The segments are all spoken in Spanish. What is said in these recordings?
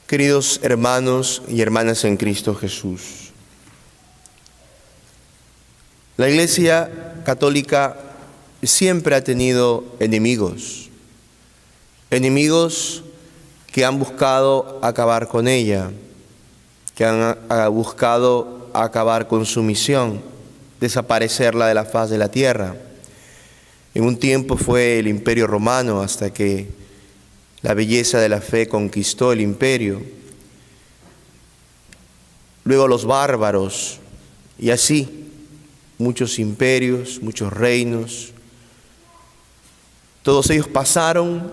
Queridos hermanos y hermanas en Cristo Jesús, la Iglesia Católica siempre ha tenido enemigos que han buscado acabar con ella, que han buscado acabar con su misión, desaparecerla de la faz de la tierra. En un tiempo fue el Imperio Romano, hasta que la belleza de la fe conquistó el imperio. Luego los bárbaros, y así muchos imperios, muchos reinos. Todos ellos pasaron,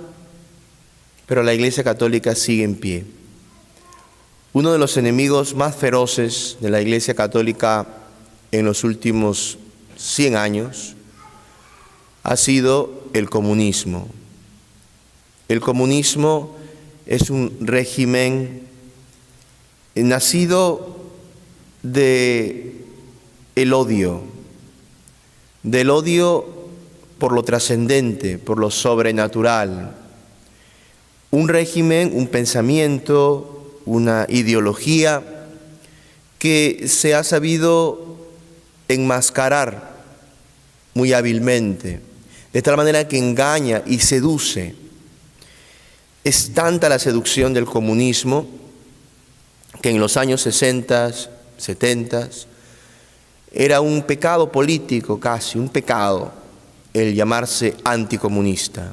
pero la Iglesia Católica sigue en pie. Uno de los enemigos más feroces de la Iglesia Católica en los últimos 100 años ha sido el comunismo. El comunismo es un régimen nacido del odio por lo trascendente, por lo sobrenatural. Un régimen, un pensamiento, una ideología que se ha sabido enmascarar muy hábilmente, de tal manera que engaña y seduce. Es tanta la seducción del comunismo que en los años 60, 70, era un pecado político, casi un pecado, el llamarse anticomunista.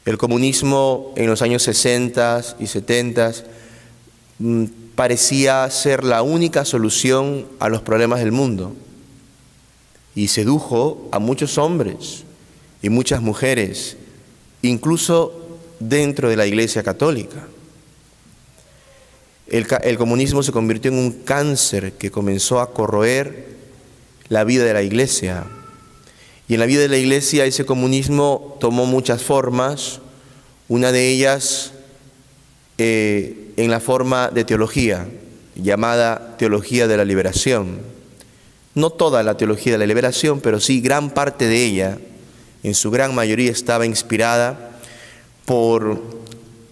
El comunismo en los años 60 y 70 parecía ser la única solución a los problemas del mundo y sedujo a muchos hombres y muchas mujeres, incluso dentro de la Iglesia Católica. El comunismo se convirtió en un cáncer que comenzó a corroer la vida de la Iglesia. Y en la vida de la Iglesia ese comunismo tomó muchas formas, una de ellas en la forma de teología, llamada teología de la liberación. No toda la teología de la liberación, pero sí gran parte de ella, en su gran mayoría estaba inspirada por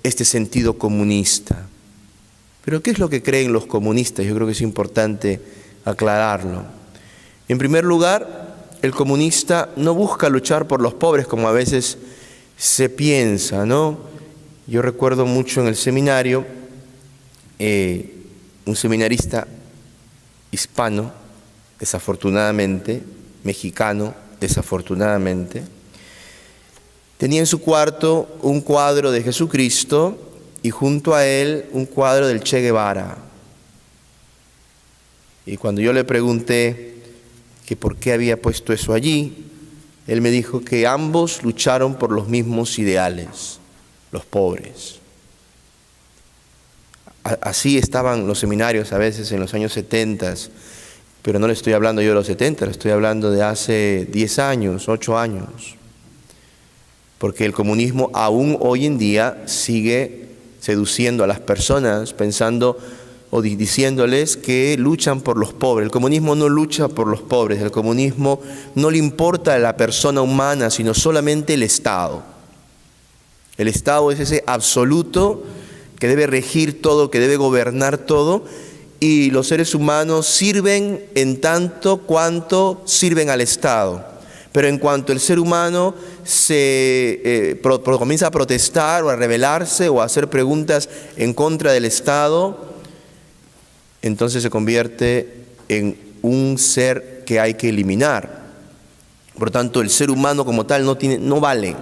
este sentido comunista. Pero ¿qué es lo que creen los comunistas? Yo creo que es importante aclararlo. En primer lugar, el comunista no busca luchar por los pobres como a veces se piensa, ¿no? Yo recuerdo mucho en el seminario, un seminarista hispano, desafortunadamente, mexicano, desafortunadamente, tenía en su cuarto un cuadro de Jesucristo y junto a él un cuadro del Che Guevara. Y cuando yo le pregunté que por qué había puesto eso allí, él me dijo que ambos lucharon por los mismos ideales, los pobres. Así estaban los seminarios a veces en los años 70, pero no le estoy hablando yo de los 70, le estoy hablando de hace 10 años, 8 años. Porque el comunismo aún hoy en día sigue seduciendo a las personas, pensando o diciéndoles que luchan por los pobres. El comunismo no lucha por los pobres, el comunismo no le importa a la persona humana, sino solamente el Estado. El Estado es ese absoluto que debe regir todo, que debe gobernar todo, y los seres humanos sirven en tanto cuanto sirven al Estado. Pero en cuanto el ser humano comienza a protestar o a rebelarse o a hacer preguntas en contra del Estado, entonces se convierte en un ser que hay que eliminar. Por tanto, el ser humano como tal no vale,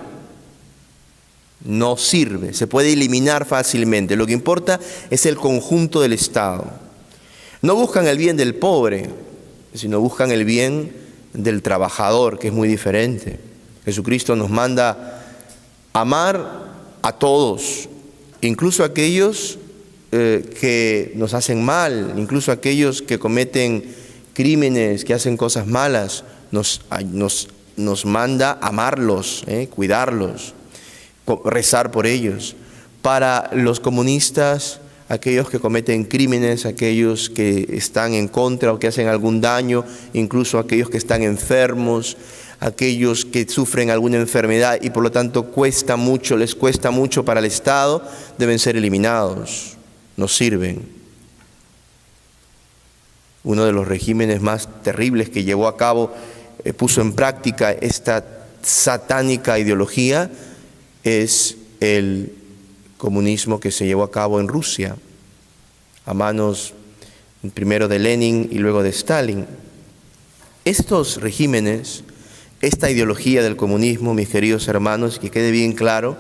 no sirve, se puede eliminar fácilmente. Lo que importa es el conjunto del Estado. No buscan el bien del pobre, sino buscan el bien del trabajador, que es muy diferente. Jesucristo nos manda amar a todos, incluso a aquellos que nos hacen mal, incluso a aquellos que cometen crímenes, que hacen cosas malas. Nos manda amarlos, cuidarlos, rezar por ellos. Para los comunistas aquellos que cometen crímenes, aquellos que están en contra o que hacen algún daño, incluso aquellos que están enfermos, aquellos que sufren alguna enfermedad y por lo tanto les cuesta mucho para el Estado, deben ser eliminados, no sirven. Uno de los regímenes más terribles que llevó a cabo, puso en práctica esta satánica ideología, es el comunismo que se llevó a cabo en Rusia, a manos primero de Lenin y luego de Stalin. Estos regímenes, esta ideología del comunismo, mis queridos hermanos, que quede bien claro,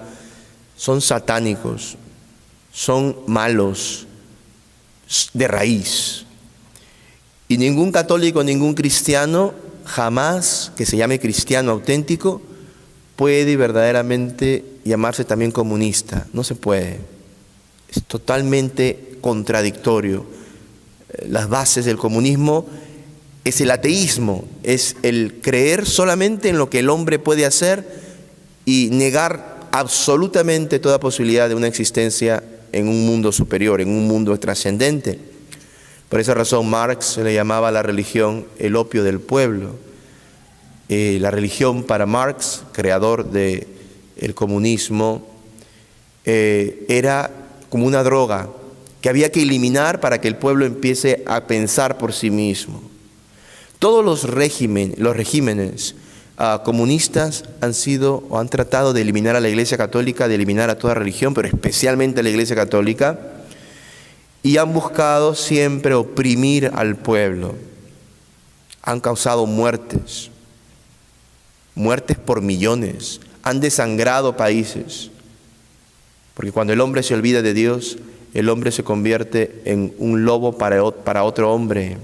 son satánicos, son malos de raíz. Y ningún católico, ningún cristiano, jamás que se llame cristiano auténtico, puede verdaderamente llamarse también comunista. No se puede. Es totalmente contradictorio. Las bases del comunismo es el ateísmo, es el creer solamente en lo que el hombre puede hacer y negar absolutamente toda posibilidad de una existencia en un mundo superior, en un mundo trascendente. Por esa razón Marx se le llamaba a la religión el opio del pueblo. La religión para Marx, creador del comunismo, era como una droga que había que eliminar para que el pueblo empiece a pensar por sí mismo. Todos los regímenes comunistas han tratado de eliminar a la Iglesia Católica, de eliminar a toda religión, pero especialmente a la Iglesia Católica, y han buscado siempre oprimir al pueblo. Han causado muertes por millones, han desangrado países, porque cuando el hombre se olvida de Dios, el hombre se convierte en un lobo para otro hombre.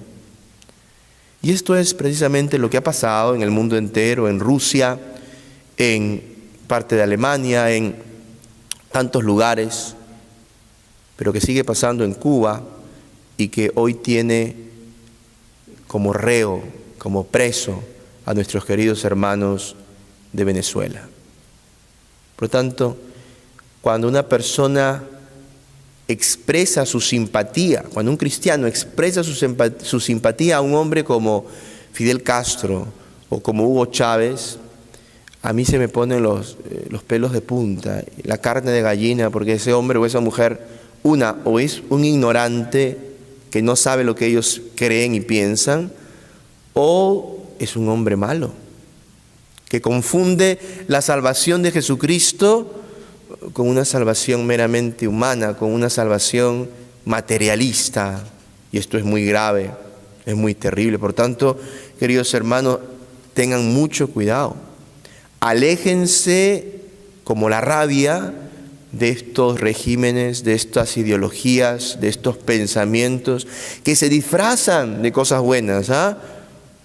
Y esto es precisamente lo que ha pasado en el mundo entero, en Rusia, en parte de Alemania, en tantos lugares, pero que sigue pasando en Cuba y que hoy tiene como reo, como preso a nuestros queridos hermanos de Venezuela. Por lo tanto, cuando una persona expresa su simpatía, cuando un cristiano expresa su simpatía a un hombre como Fidel Castro o como Hugo Chávez, a mí se me ponen los pelos de punta, la carne de gallina, porque ese hombre o esa mujer, o es un ignorante que no sabe lo que ellos creen y piensan, o es un hombre malo, que confunde la salvación de Jesucristo con una salvación meramente humana, con una salvación materialista. Y esto es muy grave, es muy terrible. Por tanto, queridos hermanos, tengan mucho cuidado. Aléjense como la rabia de estos regímenes, de estas ideologías, de estos pensamientos que se disfrazan de cosas buenas.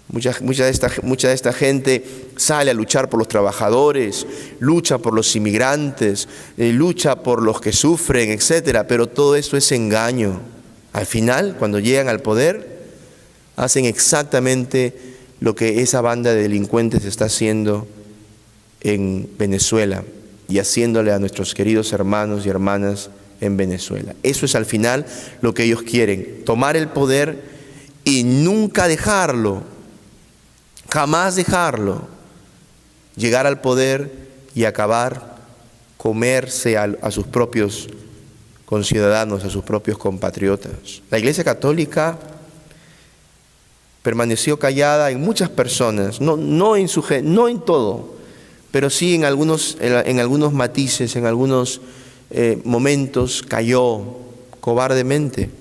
Mucha de esta gente sale a luchar por los trabajadores, lucha por los inmigrantes, lucha por los que sufren, etcétera, pero todo eso es engaño. Al final, cuando llegan al poder, hacen exactamente lo que esa banda de delincuentes está haciendo en Venezuela y haciéndole a nuestros queridos hermanos y hermanas en Venezuela. Eso es al final lo que ellos quieren, tomar el poder y nunca dejarlo. Jamás dejarlo, llegar al poder y acabar, comerse a sus propios conciudadanos, a sus propios compatriotas. La Iglesia Católica permaneció callada en muchas personas, no en todo, pero sí en algunos matices, en algunos momentos cayó cobardemente.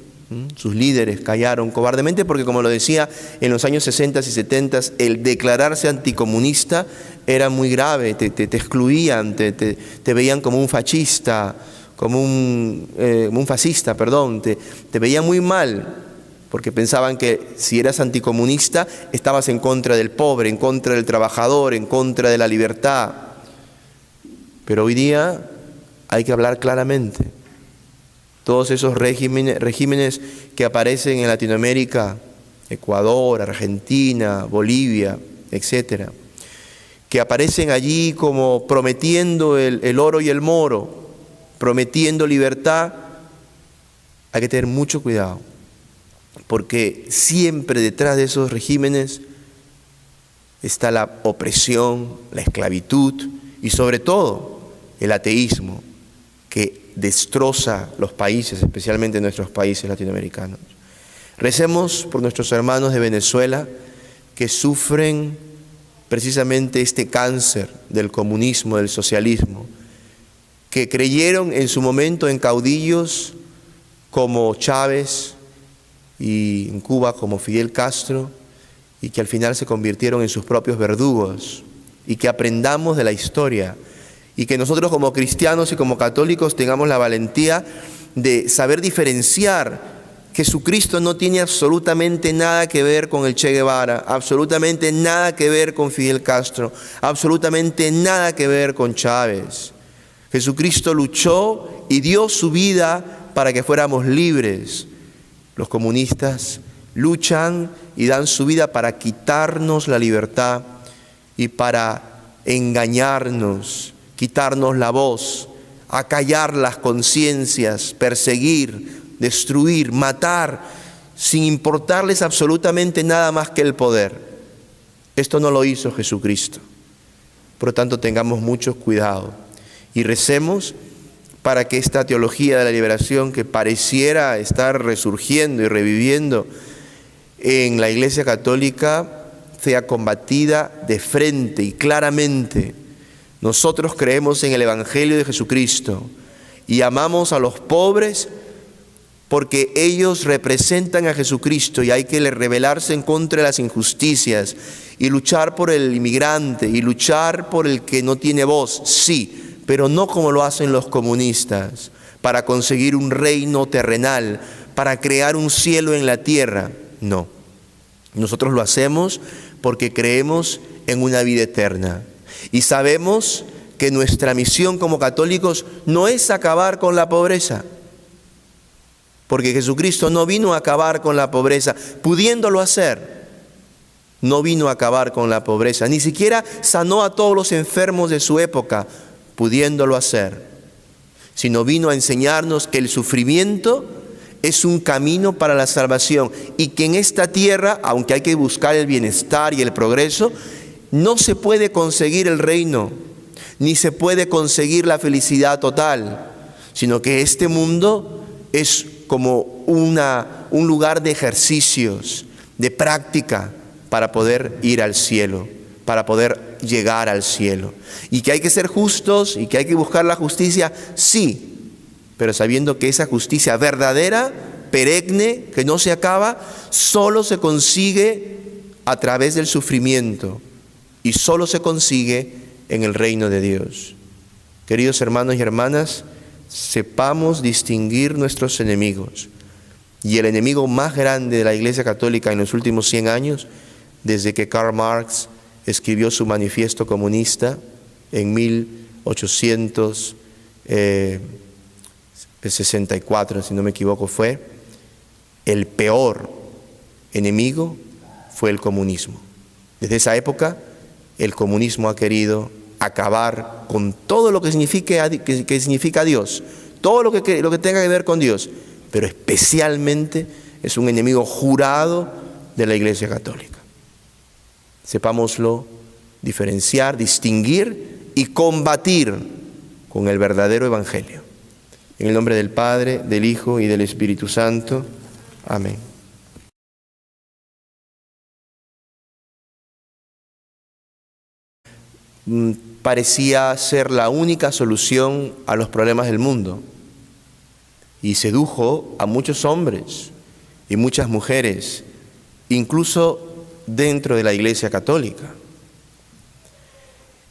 Sus líderes callaron cobardemente porque, como lo decía, en los años 60 y 70 el declararse anticomunista era muy grave, te excluían, te veían como un fascista, te veían muy mal, porque pensaban que si eras anticomunista estabas en contra del pobre, en contra del trabajador, en contra de la libertad. Pero hoy día hay que hablar claramente. Todos esos regímenes que aparecen en Latinoamérica, Ecuador, Argentina, Bolivia, etcétera, que aparecen allí como prometiendo el oro y el moro, prometiendo libertad, Hay que tener mucho cuidado, porque siempre detrás de esos regímenes está la opresión, la esclavitud y sobre todo el ateísmo que destroza los países, especialmente nuestros países latinoamericanos. Recemos por nuestros hermanos de Venezuela que sufren precisamente este cáncer del comunismo, del socialismo, que creyeron en su momento en caudillos como Chávez y en Cuba como Fidel Castro, y que al final se convirtieron en sus propios verdugos, y que aprendamos de la historia, y que nosotros como cristianos y como católicos tengamos la valentía de saber diferenciar. Jesucristo no tiene absolutamente nada que ver con el Che Guevara, absolutamente nada que ver con Fidel Castro, absolutamente nada que ver con Chávez. Jesucristo luchó y dio su vida para que fuéramos libres. Los comunistas luchan y dan su vida para quitarnos la libertad y para engañarnos, quitarnos la voz, acallar las conciencias, perseguir, destruir, matar, sin importarles absolutamente nada más que el poder. Esto no lo hizo Jesucristo. Por lo tanto, tengamos mucho cuidado y recemos para que esta teología de la liberación, que pareciera estar resurgiendo y reviviendo en la Iglesia Católica, sea combatida de frente y claramente. Nosotros creemos en el Evangelio de Jesucristo y amamos a los pobres porque ellos representan a Jesucristo, y hay que rebelarse en contra de las injusticias y luchar por el inmigrante y luchar por el que no tiene voz, sí, pero no como lo hacen los comunistas, para conseguir un reino terrenal, para crear un cielo en la tierra. No, nosotros lo hacemos porque creemos en una vida eterna y sabemos que nuestra misión como católicos no es acabar con la pobreza, porque Jesucristo no vino a acabar con la pobreza, pudiéndolo hacer. No vino a acabar con la pobreza, ni siquiera sanó a todos los enfermos de su época, pudiéndolo hacer, sino vino a enseñarnos que el sufrimiento es un camino para la salvación y que en esta tierra, aunque hay que buscar el bienestar y el progreso, no se puede conseguir el reino, ni se puede conseguir la felicidad total, sino que este mundo es como un lugar de ejercicios, de práctica para poder ir al cielo, para poder llegar al cielo. Y que hay que ser justos y que hay que buscar la justicia, sí, pero sabiendo que esa justicia verdadera, perenne, que no se acaba, solo se consigue a través del sufrimiento y solo se consigue en el reino de Dios. Queridos hermanos y hermanas, sepamos distinguir nuestros enemigos. Y el enemigo más grande de la Iglesia Católica en los últimos 100 años, desde que Karl Marx escribió su manifiesto comunista en 1864, si no me equivoco, fue el peor enemigo fue el comunismo. Desde esa época, el comunismo ha querido acabar con todo lo que significa Dios, todo lo que tenga que ver con Dios, pero especialmente es un enemigo jurado de la Iglesia Católica. Sepámoslo diferenciar, distinguir y combatir con el verdadero Evangelio. En el nombre del Padre, del Hijo y del Espíritu Santo. Amén. Parecía ser la única solución a los problemas del mundo y sedujo a muchos hombres y muchas mujeres, incluso dentro de la Iglesia Católica.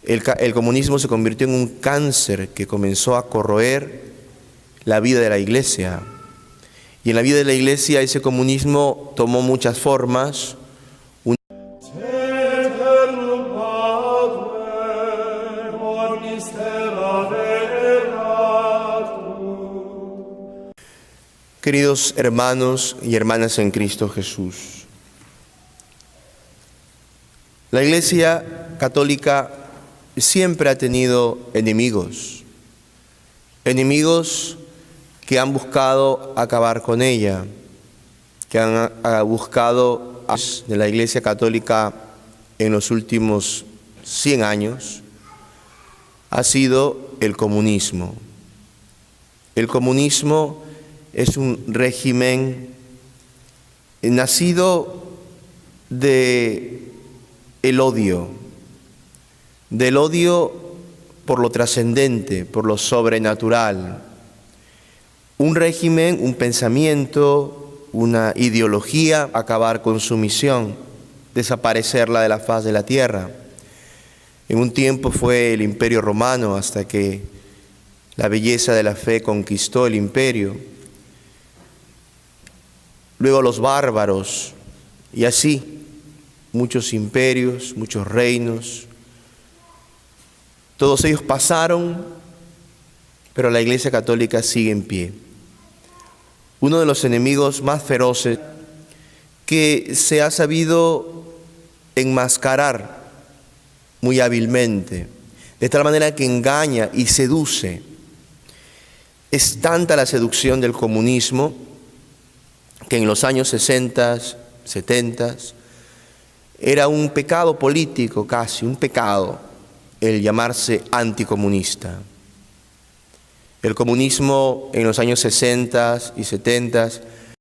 El comunismo se convirtió en un cáncer que comenzó a corroer la vida de la Iglesia. Y en la vida de la Iglesia ese comunismo tomó muchas formas. Queridos hermanos y hermanas en Cristo Jesús, la Iglesia Católica siempre ha tenido enemigos que han buscado acabar con ella, que han buscado de la Iglesia Católica en los últimos 100 años, ha sido el comunismo. El comunismo es un régimen nacido del odio por lo trascendente, por lo sobrenatural. Un régimen, un pensamiento, una ideología, acabar con su misión, desaparecerla de la faz de la tierra. En un tiempo fue el Imperio Romano, hasta que la belleza de la fe conquistó el imperio. Luego los bárbaros, y así muchos imperios, muchos reinos. Todos ellos pasaron, pero la Iglesia Católica sigue en pie. Uno de los enemigos más feroces que se ha sabido enmascarar muy hábilmente, de tal manera que engaña y seduce. Es tanta la seducción del comunismo que en los años 60, 70, era un pecado político casi, un pecado, el llamarse anticomunista. El comunismo en los años 60 y 70